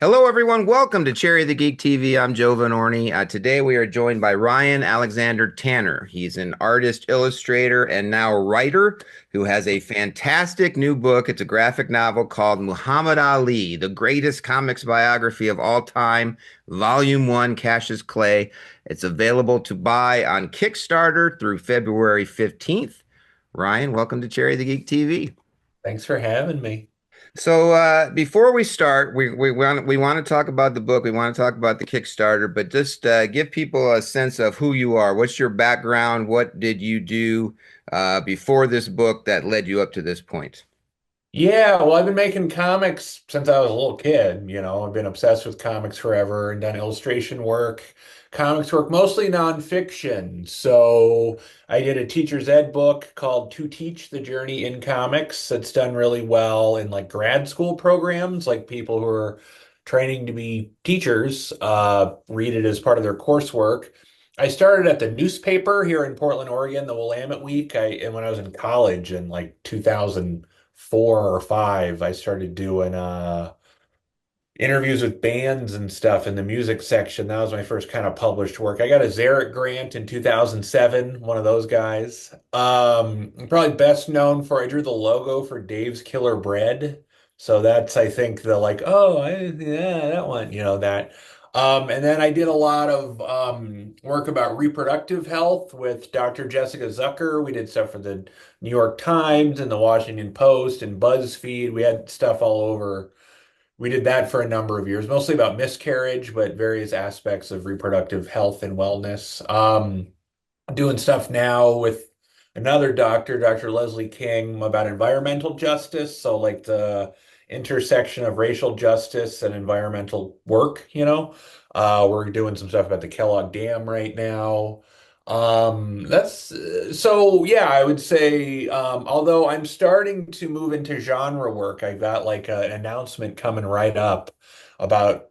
Hello, everyone. Welcome to Cherry the Geek TV. I'm Joe Vanourney. Today we are joined by Ryan Alexander Tanner. He's an artist, illustrator, and now writer who has a fantastic new book. It's a graphic novel called Muhammad Ali, the greatest comics biography of all time, Volume 1, Cassius Clay. It's available to buy on Kickstarter through February 15th. Ryan, welcome to Cherry the Geek TV. Thanks for having me. So before we start, we want to talk about the book. We want to talk about the Kickstarter, but just give people a sense of who you are. What's your background? What did you do before this book that led you up to this point? Yeah, well, I've been making comics since I was a little kid. I've been obsessed with comics forever and done illustration work, comics work, mostly nonfiction. So I did a teacher's ed book called To Teach the Journey in Comics that's done really well in like grad school programs, like people who are training to be teachers, read it as part of their coursework. I started at the newspaper here in Portland, Oregon, the Willamette Week. And when I was in college in like 2004 or 5, I started doing interviews with bands and stuff in the music section. That was my first kind of published work. I got a Xeric grant in 2007, one of those guys. I'm probably best known for I drew the logo for Dave's Killer Bread. So that's I think the like, yeah, that one, that. And then I did a lot of work about reproductive health with Dr. Jessica Zucker. We did stuff for the New York Times and the Washington Post and BuzzFeed. We had stuff all over. We did that for a number of years, mostly about miscarriage, but various aspects of reproductive health and wellness. Doing stuff now with another doctor, Dr. Leslie King, about environmental justice. So, like the intersection of racial justice and environmental work. We're doing some stuff about the Kellogg Dam right now. That's so yeah, I would say although I'm starting to move into genre work, I got like an announcement coming right up about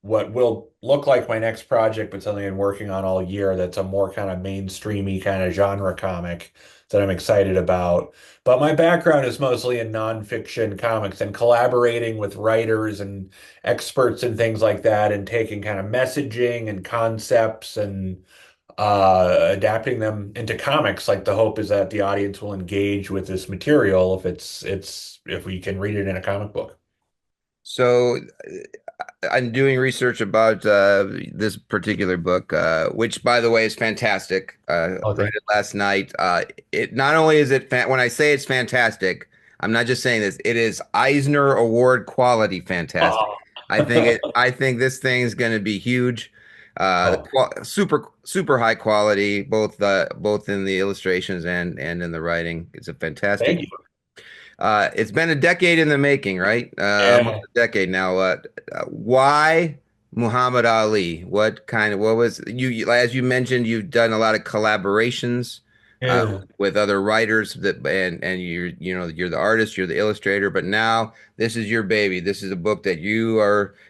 what will look like my next project, but something I'm working on all year that's a more kind of mainstreamy kind of genre comic that I'm excited about. But my background is mostly in nonfiction comics and collaborating with writers and experts and things like that and taking kind of messaging and concepts and adapting them into comics. Like the hope is that the audience will engage with this material if we can read it in a comic book. So I'm doing research about this particular book, which, by the way, is fantastic. Oh, Read thank it last night. It not only is it fan when I say it's fantastic, I'm not just saying this. It is Eisner Award quality fantastic. you. I think this thing is going to be huge. Oh, Super high quality, both in the illustrations and in the writing. It's a fantastic. thank you. It's been a decade in the making, right? Almost Yeah. a decade now. Why Muhammad Ali? What was as you mentioned, you've done a lot of collaborations Yeah. with other writers and you're the artist, you're the illustrator, but now this is your baby. This is a book that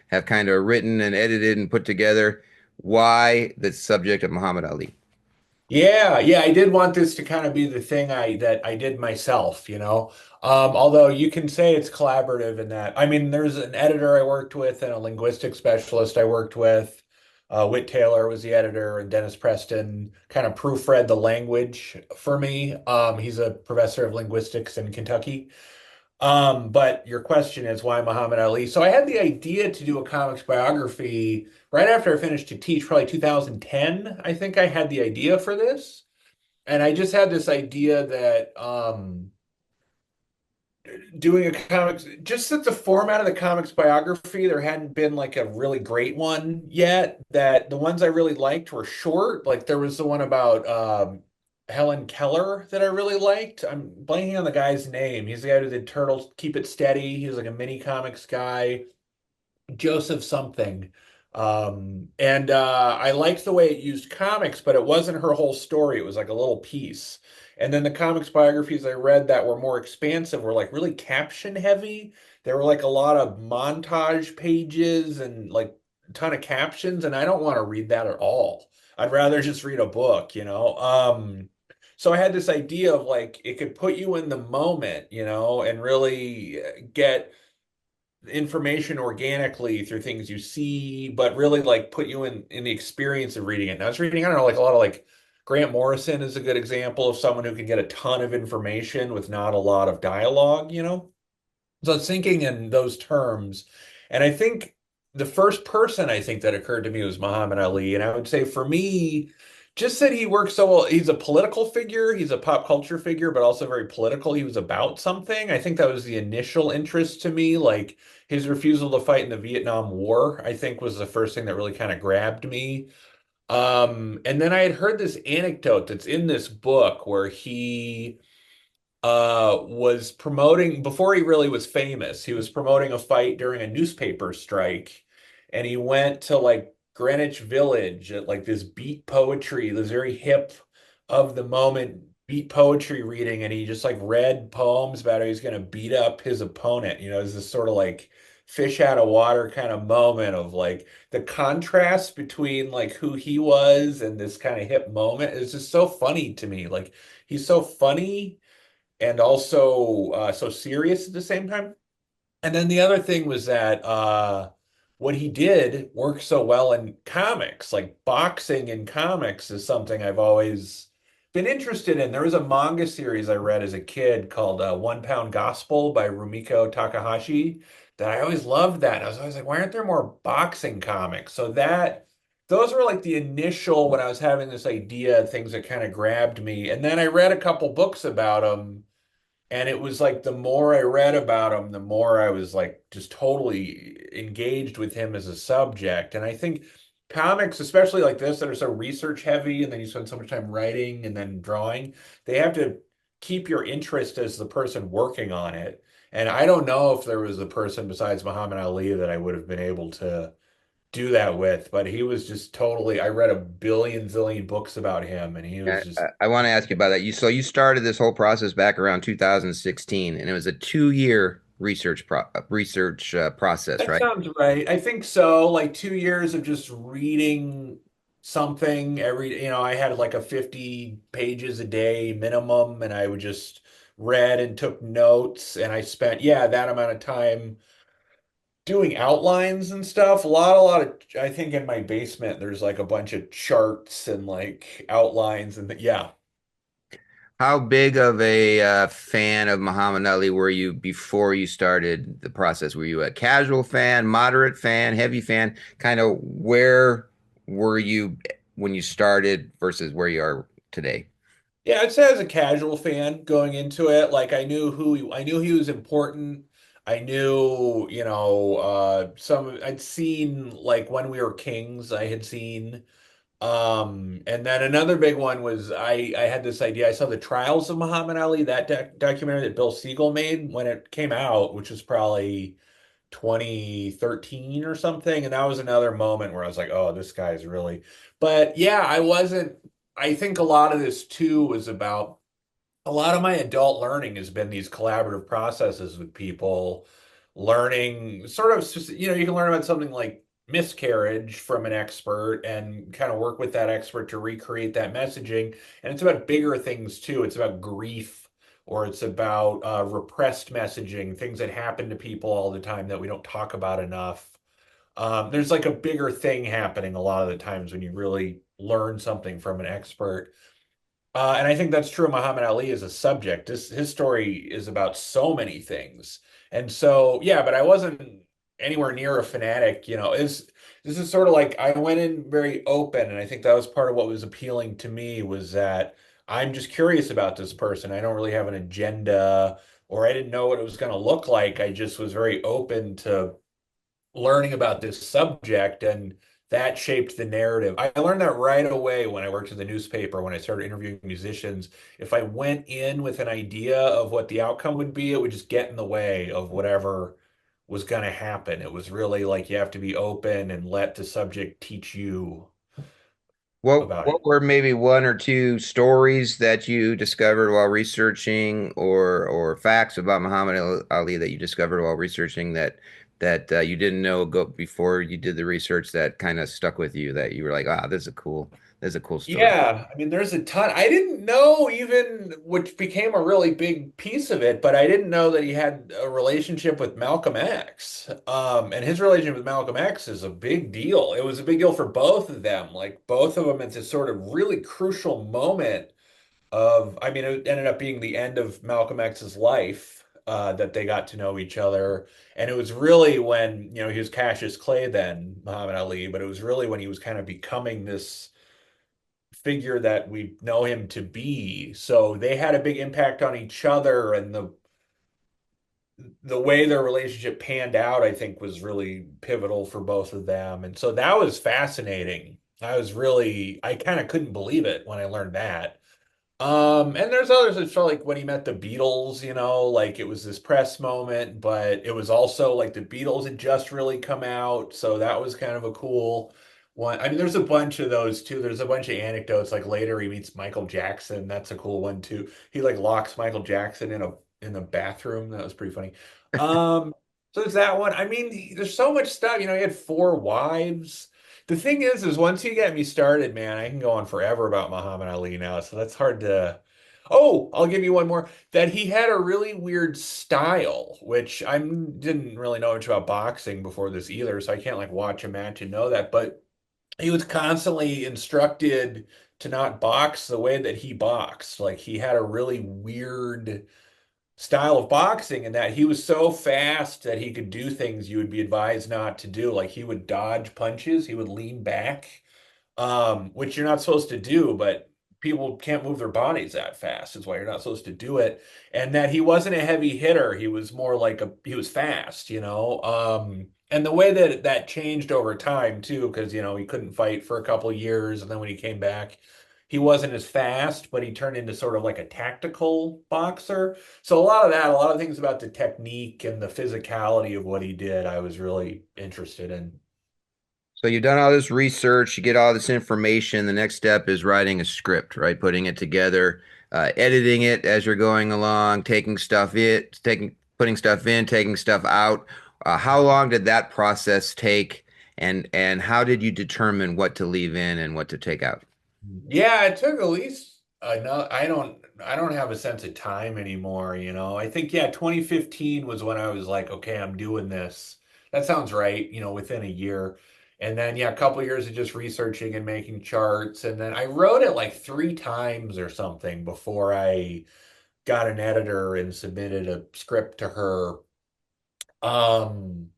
have kind of written and edited and put together. Why the subject of Muhammad Ali? Yeah, yeah, I did want this to kind of be the thing I did myself. Although you can say it's collaborative in that. I mean, there's an editor I worked with and a linguistic specialist I worked with. Whit Taylor was the editor, and Dennis Preston kind of proofread the language for me. He's a professor of linguistics in Kentucky. But your question is why Muhammad Ali? So I had the idea to do a comics biography right after I finished to teach, probably 2010. I think I had the idea for this. And I just had this idea that doing a comics, just that the format of the comics biography, there hadn't been like a really great one yet. That the ones I really liked were short. Like there was the one about Helen Keller that I really liked. I'm blanking on the guy's name. He's the guy who did Turtles Keep It Steady. He was like a mini comics guy. Joseph something. And I liked the way it used comics, but it wasn't her whole story. It was like a little piece. And then the comics biographies I read that were more expansive were like really caption heavy. There were like a lot of montage pages and like a ton of captions, and I don't want to read that at all. I'd rather just read a book. So I had this idea of like it could put you in the moment, and really get information organically through things you see, but really like put you in the experience of reading it. And I was reading, I don't know, like a lot of like Grant Morrison is a good example of someone who can get a ton of information with not a lot of dialogue, you know? So it's thinking in those terms. And I think the first person I think that occurred to me was Muhammad Ali. And I would say for me, just that he works so well. He's a political figure, he's a pop culture figure, but also very political. He was about something. I think that was the initial interest to me. Like his refusal to fight in the Vietnam War, I think was the first thing that really kind of grabbed me. And then I had heard this anecdote that's in this book where he was promoting before he really was famous. He was promoting a fight during a newspaper strike, and he went to like Greenwich Village at like this beat poetry, this very hip of the moment beat poetry reading, and he just like read poems about how he's going to beat up his opponent. You know, it's this sort of like fish out of water kind of moment of like the contrast between like who he was and this kind of hip moment is just so funny to me. Like he's so funny and also so serious at the same time. And then the other thing was that what he did worked so well in comics. Like boxing in comics is something I've always been interested in. There was a manga series I read as a kid called One Pound Gospel by Rumiko Takahashi that I always loved that. And I was always like, why aren't there more boxing comics? So that those were like the initial when I was having this idea, things that kind of grabbed me. And then I read a couple books about him and it was like the more I read about him, the more I was like just totally engaged with him as a subject. And I think comics, especially like this, that are so research heavy, and then you spend so much time writing and then drawing, they have to keep your interest as the person working on it. And I don't know if there was a person besides Muhammad Ali that I would have been able to do that with, but he was just totally, I read a billion zillion books about him, and he was just I want to ask you about that. You started this whole process back around 2016, and it was a 2 year research process, that right? sounds right. I think so. Like 2 years of just reading something every, I had like a 50 pages a day minimum, and I would just read and took notes. And I spent, yeah, that amount of time doing outlines and stuff. A lot of, I think in my basement, there's like a bunch of charts and like outlines and yeah. How big of a fan of Muhammad Ali were you before you started the process? Were you a casual fan, moderate fan, heavy fan? Kind of where were you when you started versus where you are today? Yeah, I'd say as a casual fan going into it, like I knew he was important. I knew, some I'd seen like When We Were Kings, I had seen. And then another big one was I had this idea. I saw the Trials of Muhammad Ali, that documentary that Bill Siegel made when it came out, which was probably 2013 or something. And that was another moment where I was like, oh, this guy's really. But yeah, I wasn't. I think a lot of this too was about a lot of my adult learning has been these collaborative processes with people learning sort of, you can learn about something like miscarriage from an expert and kind of work with that expert to recreate that messaging. And it's about bigger things too. It's about grief or it's about repressed messaging, things that happen to people all the time that we don't talk about enough. There's like a bigger thing happening a lot of the times when you really learn something from an expert. And I think that's true of Muhammad Ali as a subject. His story is about so many things. And so, yeah, but I wasn't anywhere near a fanatic, this is sort of like I went in very open, and I think that was part of what was appealing to me was that I'm just curious about this person. I don't really have an agenda or I didn't know what it was going to look like. I just was very open to learning about this subject and that shaped the narrative. I learned that right away when I worked at the newspaper, when I started interviewing musicians. If I went in with an idea of what the outcome would be, it would just get in the way of whatever was going to happen. It was really like you have to be open and let the subject teach you about it. What were maybe one or two stories that you discovered while researching, or facts about Muhammad Ali that you discovered while researching that you didn't know go before you did the research that kind of stuck with you that you were like, ah, this is cool. That's a cool story. Yeah, I mean, there's a ton. I didn't know even, which became a really big piece of it, but I didn't know that he had a relationship with Malcolm X. And his relationship with Malcolm X is a big deal. It was a big deal for both of them. Like both of them at this sort of really crucial moment of, I mean, it ended up being the end of Malcolm X's life, that they got to know each other. And it was really when, he was Cassius Clay then, Muhammad Ali, but it was really when he was kind of becoming this figure that we know him to be. So they had a big impact on each other, and the way their relationship panned out, I think, was really pivotal for both of them. And so that was fascinating. I kind of couldn't believe it when I learned that. And there's others that felt like when he met the Beatles, like it was this press moment, but it was also like the Beatles had just really come out, so that was kind of a cool one. I mean, there's a bunch of those too. There's a bunch of anecdotes. Like later he meets Michael Jackson. That's a cool one too. He like locks Michael Jackson in the bathroom. That was pretty funny. Um, so there's that one. I mean, there's so much stuff. He had four wives. The thing is once you get me started, man, I can go on forever about Muhammad Ali now. So that's hard to. Oh, I'll give you one more. That he had a really weird style, which I didn't really know much about boxing before this either, so I can't like watch a match and know that. But he was constantly instructed to not box the way that he boxed. Like he had a really weird style of boxing in that he was so fast that he could do things you would be advised not to do. Like he would dodge punches, he would lean back, which you're not supposed to do, but people can't move their bodies that fast, is why you're not supposed to do it. And that he wasn't a heavy hitter, he was more like he was fast, and the way that that changed over time too, because he couldn't fight for a couple of years, and then when he came back, he wasn't as fast, but he turned into sort of like a tactical boxer. So a lot of things about the technique and the physicality of what he did, I was really interested in. So you've done all this research, you get all this information. The next step is writing a script, right? Putting it together, editing it as you're going along, putting stuff in, taking stuff out. How long did that process take, and how did you determine what to leave in and what to take out? Yeah, it took at least no, I don't have a sense of time anymore. I think yeah, 2015 was when I was like, okay, I'm doing this. That sounds right, within a year. And then yeah, a couple years of just researching and making charts. And then I wrote it like three times or something before I got an editor and submitted a script to her. Um,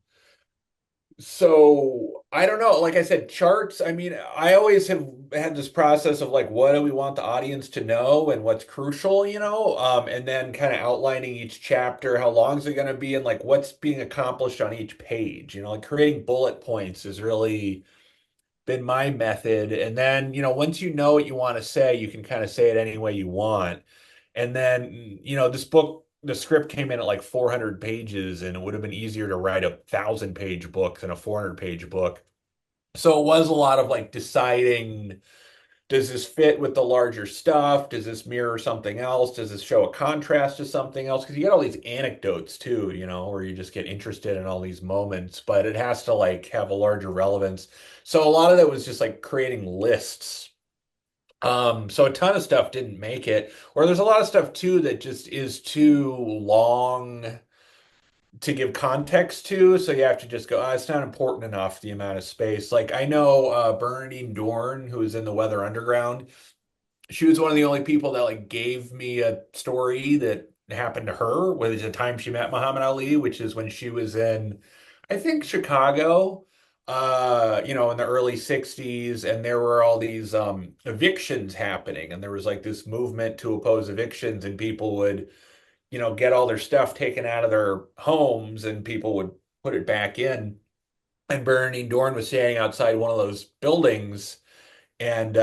so I don't know. Like I said, charts. I mean, I always have had this process of like, what do we want the audience to know and what's crucial, and then kind of outlining each chapter, how long is it going to be, and like what's being accomplished on each page. Like creating bullet points has really been my method. And then, once you know what you want to say, you can kind of say it any way you want. And then, this book, the script came in at like 400 pages, and it would have been easier to write a 1,000-page book than a 400-page book. So it was a lot of like deciding, does this fit with the larger stuff? Does this mirror something else? Does this show a contrast to something else? Because you get all these anecdotes too, where you just get interested in all these moments, but it has to like have a larger relevance. So a lot of that was just like creating lists. So a ton of stuff didn't make it, or there's a lot of stuff too that just is too long to give context to. So you have to just go, it's not important enough, the amount of space. Like I know Bernadine Dorn, who is in the Weather Underground, she was one of the only people that like gave me a story that happened to her, whether it's the time she met Muhammad Ali, which is when she was in, I think, Chicago, in the early 60s, and there were all these evictions happening, and there was like this movement to oppose evictions, and people would, get all their stuff taken out of their homes, and people would put it back in. And Bernie Dorn was standing outside one of those buildings, and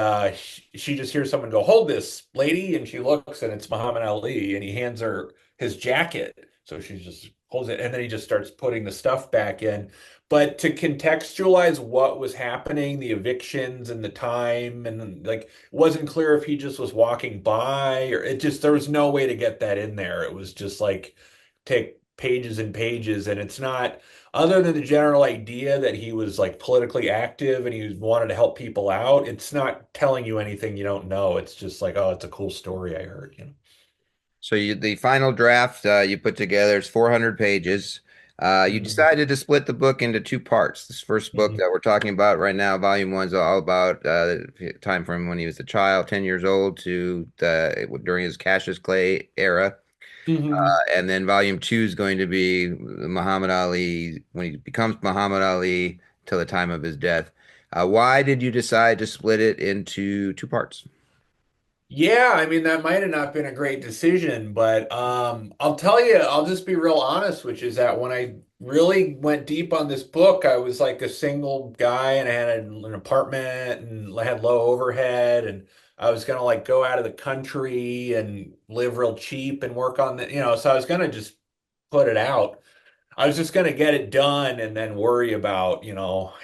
she just hears someone go, "Hold this, lady," and she looks, and it's Muhammad Ali, and he hands her his jacket. So she just holds it, and then he just starts putting the stuff back in. But to contextualize what was happening, the evictions and the time, and like it wasn't clear if he just was walking by, or it just there was no way to get that in there. It was just like take pages and pages, and it's not other than the general idea that he was like politically active and he wanted to help people out. It's not telling you anything you don't know. It's just like, oh, it's a cool story I heard, you know. So the final draft you put together is 400 pages. You Mhm. decided to split the book into two parts. This first book Mhm. that we're talking about right now, volume one's all about the time from when he was a child, 10 years old, to during his Cassius Clay era. Mhm. And then volume two is going to be Muhammad Ali when he becomes Muhammad Ali till the time of his death. Why did you decide to split it into two parts? Yeah, I mean that might have not been a great decision, but I'll tell you, I'll just be real honest, which is that when I really went deep on this book, I was like a single guy and I had an apartment and I had low overhead and I was gonna like go out of the country and live real cheap and work on the, so I was gonna just put it out. I was just gonna get it done and then worry about,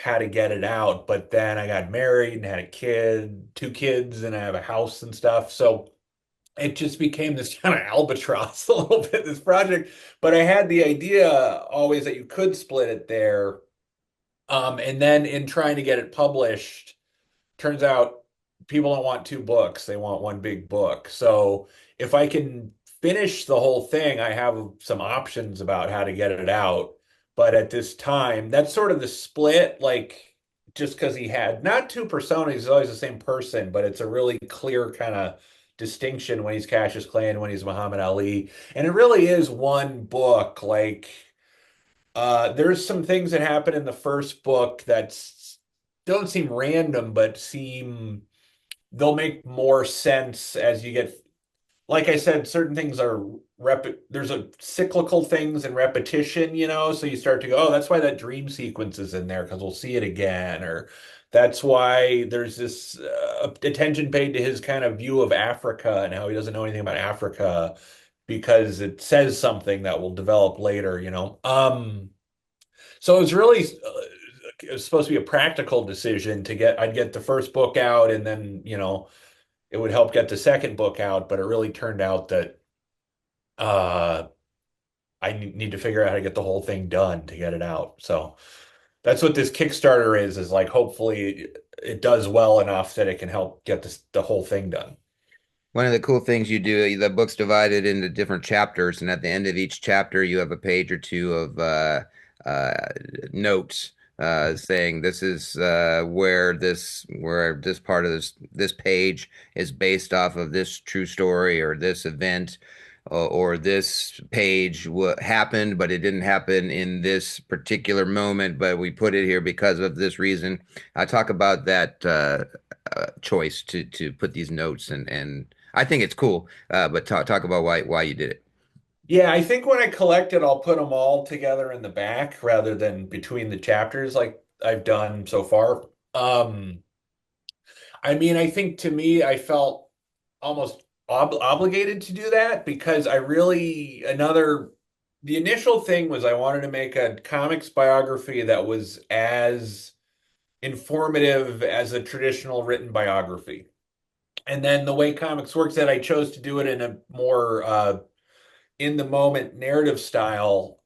how to get it out. But then I got married and had a kid, two kids, and I have a house and stuff. So it just became this kind of albatross a little bit, this project. But I had the idea always that you could split it there. And then in trying to get it published, turns out people don't want two books, they want one big book. So if I can finish the whole thing, I have some options about how to get it out. But at this time, that's sort of the split, like just because he had not two personas, he's always the same person, but it's a really clear kind of distinction when he's Cassius Clay and when he's Muhammad Ali. And it really is one book. Like there's some things that happen in the first book that don't seem random, but they'll make more sense as you get, like I said, certain things are there's a cyclical things and repetition, so you start to go, oh, that's why that dream sequence is in there because we'll see it again, or that's why there's this attention paid to his kind of view of Africa and how he doesn't know anything about Africa because it says something that will develop later. So it was really it was supposed to be a practical decision I'd get the first book out and then, it would help get the second book out, but it really turned out that uh I need to figure out how to get the whole thing done to get it out. So that's what this Kickstarter is like hopefully it does well enough that it can help get the whole thing done. One of the cool things you do, the book's divided into different chapters, and at the end of each chapter, you have a page or two of uh, notes saying this is where this part of this page is based off of this true story or this event, or this page what happened, but it didn't happen in this particular moment, but we put it here because of this reason. I talk about that choice to put these notes and I think it's cool. But talk about why you did it. Yeah, I think when I collect it, I'll put them all together in the back rather than between the chapters like I've done so far. I mean, I think to me, I felt almost obligated to do that because the initial thing was I wanted to make a comics biography that was as informative as a traditional written biography. And then the way comics works, that I chose to do it in a more in the moment narrative style.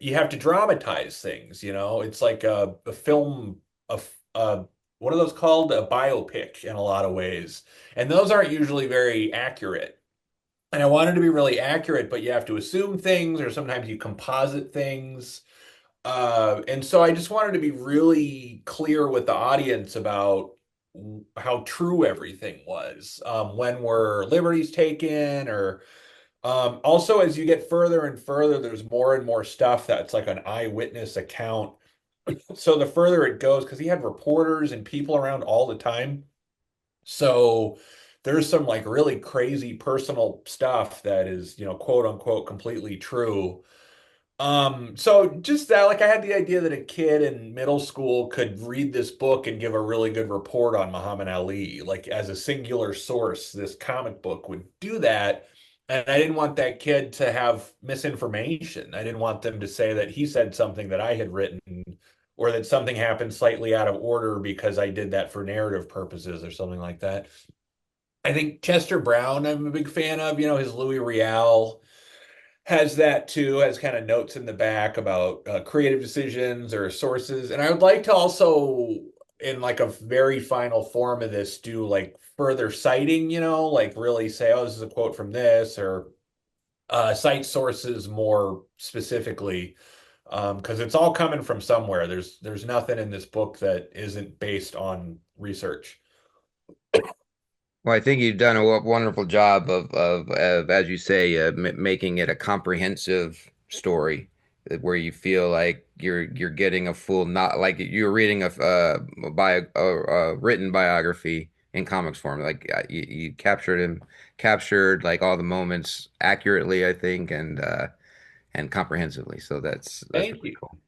You have to dramatize things, it's like a film, a what are those called? A biopic in a lot of ways. And those aren't usually very accurate. And I wanted to be really accurate, but you have to assume things, or sometimes you composite things. And so I just wanted to be really clear with the audience about how true everything was. When were liberties taken, or also, as you get further and further, there's more and more stuff that's like an eyewitness account. So the further it goes, because he had reporters and people around all the time. So there's some like really crazy personal stuff that is, quote unquote, completely true. So just that, like I had the idea that a kid in middle school could read this book and give a really good report on Muhammad Ali, like as a singular source, this comic book would do that. And I didn't want that kid to have misinformation. I didn't want them to say that he said something that I had written or that something happened slightly out of order because I did that for narrative purposes or something like that. I think Chester Brown, I'm a big fan of, his Louis Riel has that too, has kind of notes in the back about creative decisions or sources. And I would like to also, in like a very final form of this, do like further citing, like really say, oh, this is a quote from this, or cite sources more specifically, because it's all coming from somewhere. There's nothing in this book that isn't based on research. Well, I think you've done a wonderful job of as you say, m making it a comprehensive story where you feel like you're getting a full, not like you're reading a written biography in comics form. Like you captured like all the moments accurately, I think, and comprehensively. So that's Thank really you. cool.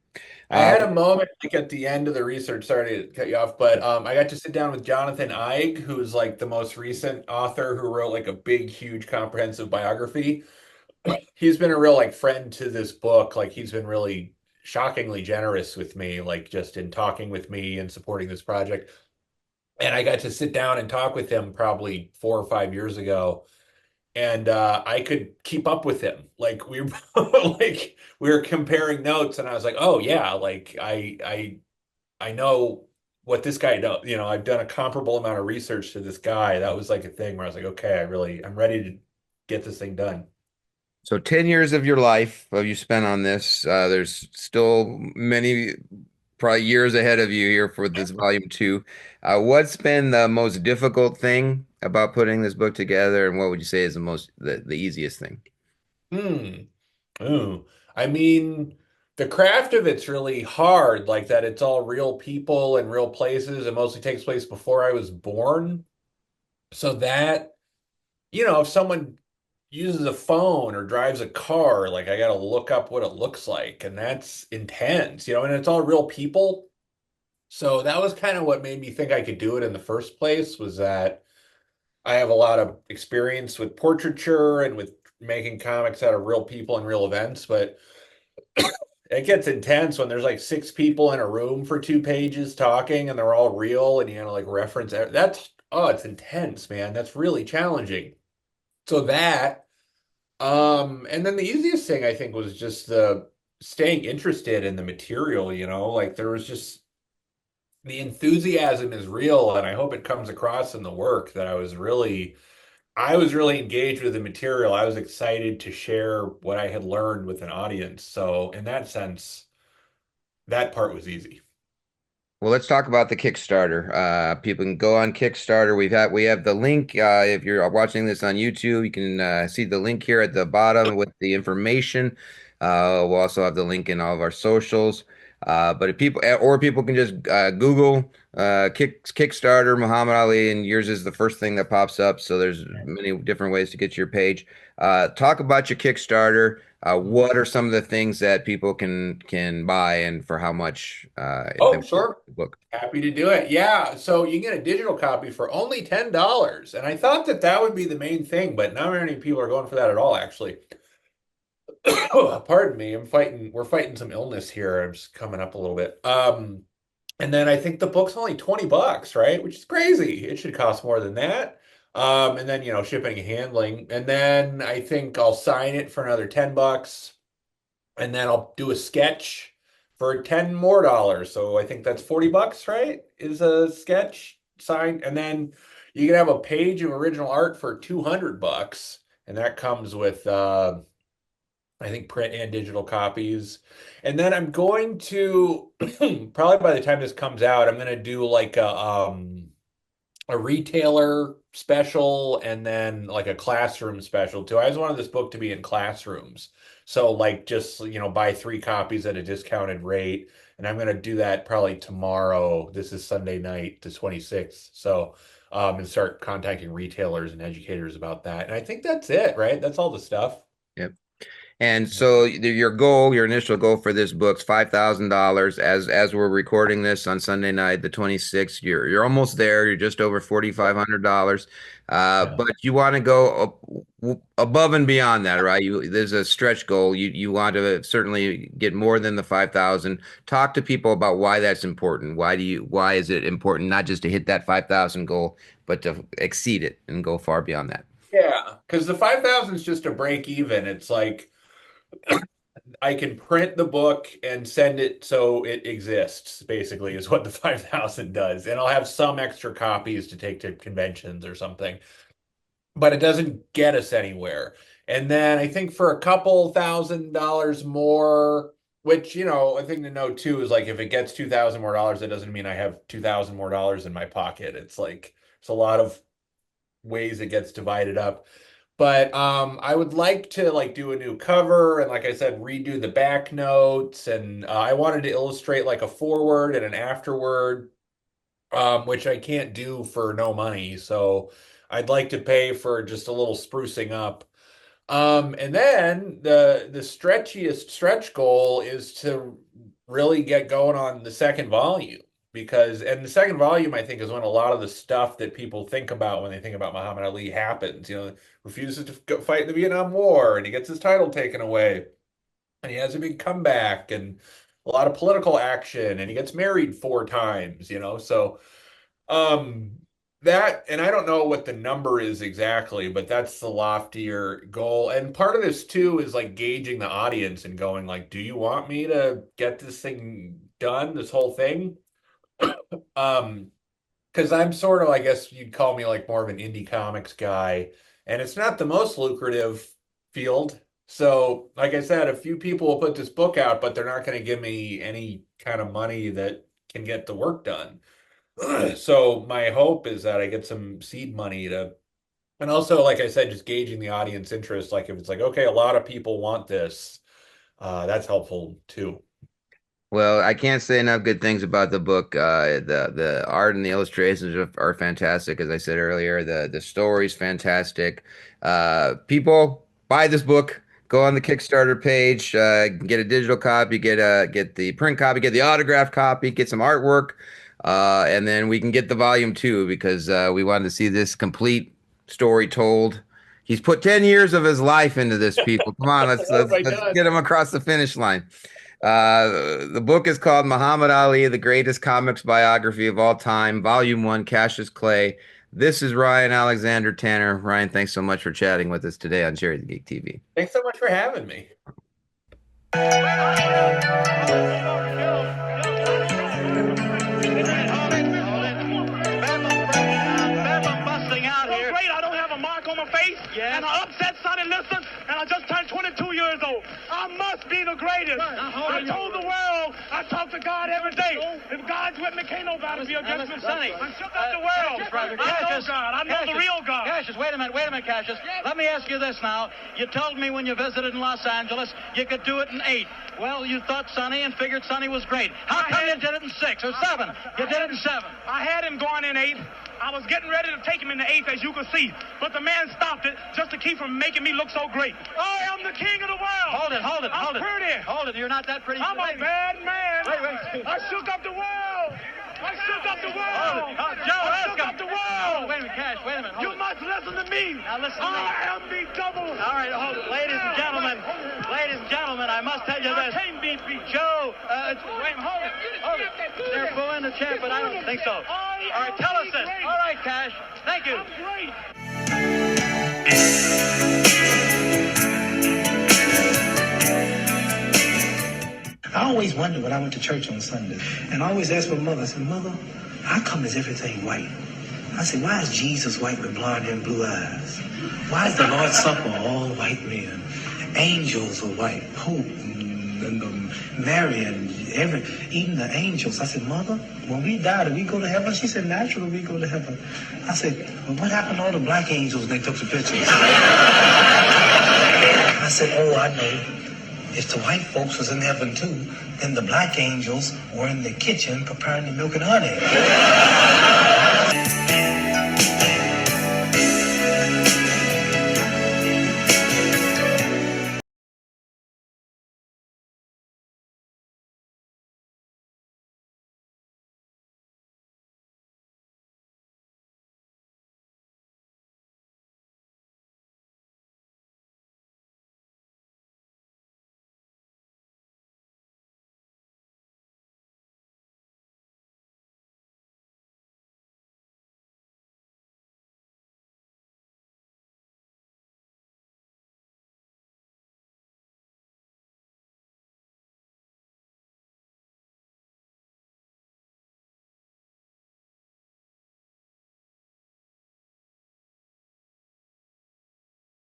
I Uh, had a moment like at the end of the research, sorry to cut you off, but I got to sit down with Jonathan Eig, who's like the most recent author who wrote like a big, huge, comprehensive biography. He's been a real like friend to this book. Like he's been really shockingly generous with me, like just in talking with me and supporting this project. And I got to sit down and talk with him probably 4 or 5 years ago, and I could keep up with him. Like we like we were comparing notes, and I was like, oh yeah, like I know what this guy does. I've done a comparable amount of research to this guy. That was like a thing where I was like, okay, I'm ready to get this thing done. So 10 years of your life of you spent on this. There's still many probably years ahead of you here for this volume two. What's been the most difficult thing about putting this book together, and what would you say is the easiest thing? Hmm. Ooh. I mean, the craft of it's really hard, like that it's all real people and real places. It mostly takes place before I was born. So that, if someone uses a phone or drives a car, like I got to look up what it looks like. And that's intense, and it's all real people. So that was kind of what made me think I could do it in the first place, was that I have a lot of experience with portraiture and with making comics out of real people and real events, but it gets intense when there's like 6 people in a room for 2 pages talking and they're all real and you gotta like reference that's it's intense, man. That's really challenging. So that and then the easiest thing I think was just the staying interested in the material, like there was just the enthusiasm is real, and I hope it comes across in the work that I was really engaged with the material. I was excited to share what I had learned with an audience. So in that sense, that part was easy. Well, let's talk about the Kickstarter. People can go on Kickstarter. We have the link. If you're watching this on YouTube, you can see the link here at the bottom with the information. We'll also have the link in all of our socials. But if people can just Google Kickstarter Muhammad Ali, and yours is the first thing that pops up. So there's many different ways to get to your page. Talk about your Kickstarter. What are some of the things that people can buy, and for how much if they Oh, want sure. the book? Happy to do it. Yeah. So you can get a digital copy for only $10. And I thought that that would be the main thing, but not many people are going for that at all, actually. Pardon me. We're fighting some illness here. I'm just coming up a little bit. And then I think the book's only $20, right? Which is crazy. It should cost more than that. And then, shipping and handling. And then I think I'll sign it for another $10. And then I'll do a sketch for 10 more dollars. So I think that's $40, right? Is a sketch signed. And then you can have a page of original art for $200. And that comes with I think print and digital copies. And then I'm going to probably by the time this comes out, I'm going to do like a retailer special and then like a classroom special too. I always wanted this book to be in classrooms. So like just, buy 3 copies at a discounted rate. And I'm going to do that probably tomorrow. This is Sunday night, the 26th. So, and start contacting retailers and educators about that. And I think that's it, right? That's all the stuff. Yep. And so your initial goal for this book's $5,000. As we're recording this on Sunday night, the 26th. You're almost there. You're just over $4,500. Yeah. But you want to go above and beyond that, right? There's a stretch goal. You want to certainly get more than the 5,000. Talk to people about why that's important. Why is it important not just to hit that 5,000 goal, but to exceed it and go far beyond that? Yeah, because the 5,000 is just a break even. It's like I can print the book and send it so it exists, basically, is what the 5,000 does. And I'll have some extra copies to take to conventions or something, but it doesn't get us anywhere. And then I think for a couple $1,000 more, which, a thing to know too is like if it gets $2,000 more, that doesn't mean I have $2,000 more in my pocket. It's like, it's a lot of ways it gets divided up. But I would like to like do a new cover and like I said, redo the back notes. And I wanted to illustrate like a foreword and an afterword, which I can't do for no money. So I'd like to pay for just a little sprucing up. And then the stretchiest stretch goal is to really get going on the second volume and the second volume I think is when a lot of the stuff that people think about when they think about Muhammad Ali happens. Refuses to fight in the Vietnam War and he gets his title taken away and he has a big comeback and a lot of political action and he gets married 4 times. So um, that, and I don't know what the number is exactly, but that's the loftier goal. And part of this too is like gauging the audience and going like, do you want me to get this thing done, this whole thing? Because I'm sort of, I guess you'd call me like more of an indie comics guy, and it's not the most lucrative field. So, like I said, a few people will put this book out, but they're not going to give me any kind of money that can get the work done. So my hope is that I get some seed money and also, like I said, just gauging the audience interest. Like if it's like, okay, a lot of people want this, that's helpful too. Well, I can't say enough good things about the book. The art and the illustrations are fantastic. As I said earlier, the story's fantastic. People buy this book. Go on the Kickstarter page, get a digital copy, get the print copy, get the autographed copy, get some artwork, and then we can get the volume 2 because we wanted to see this complete story told. He's put 10 years of his life into this, people. Come on, let's Oh let's my let's God. get him across the finish line. The book is called Muhammad Ali, the greatest comics biography of all time, Volume 1, Cassius Clay. This is Ryan Alexander Tanner. Ryan, thanks so much for chatting with us today on Cherry the Geek TV. Thanks so much for having me. Busting out here. So great, I don't have a mark on my face. Yes. And I upset Sonny Liston, and I just turned 22 years old. I must be the greatest. I told the world, I talk to God every day. If God's with me, can't nobody be against me. Sonny, I shook up the world. Brother, I know God. I know the real God. Cassius, wait a minute, Cassius. Let me ask you this now. You told me when you visited in Los Angeles you could do it in 8. Well, you thought Sonny and figured Sonny was great. How come you did it in 6 or 7? You did it in 7. I had him going in 8. I was getting ready to take him in the 8th, as you can see. But the man stopped it just to keep from making me look so great. I am the king of the world. Hold it. I'm pretty. Hold it, you're not that pretty. I'm a bad man. Wait. I shook up the world. I shook up the world. Joe, I shook up the world. Wait a minute, Cash, wait a minute. You must listen to me. Now listen to me. I am the double. All right, hold it. Ladies and gentlemen, I must tell you this. I can't be beat. Joe, wait, hold it. They're booing the champ, but I don't think so. All right, tell us this. All right, Cash. Thank you. I'm great. I always wondered when I went to church on Sunday, and I always asked my mother, I said, Mother, how come is everything white? I said, why is Jesus white with blonde hair and blue eyes? Why is the Lord's Supper all white men? Angels are white, Pope and Mary and even the angels. I said, Mother, when we die, do we go to heaven? She said, naturally we go to heaven. I said, well, what happened to all the black angels when they took the pictures? I said, oh, I know. If the white folks was in heaven too, then the black angels were in the kitchen preparing the milk and honey.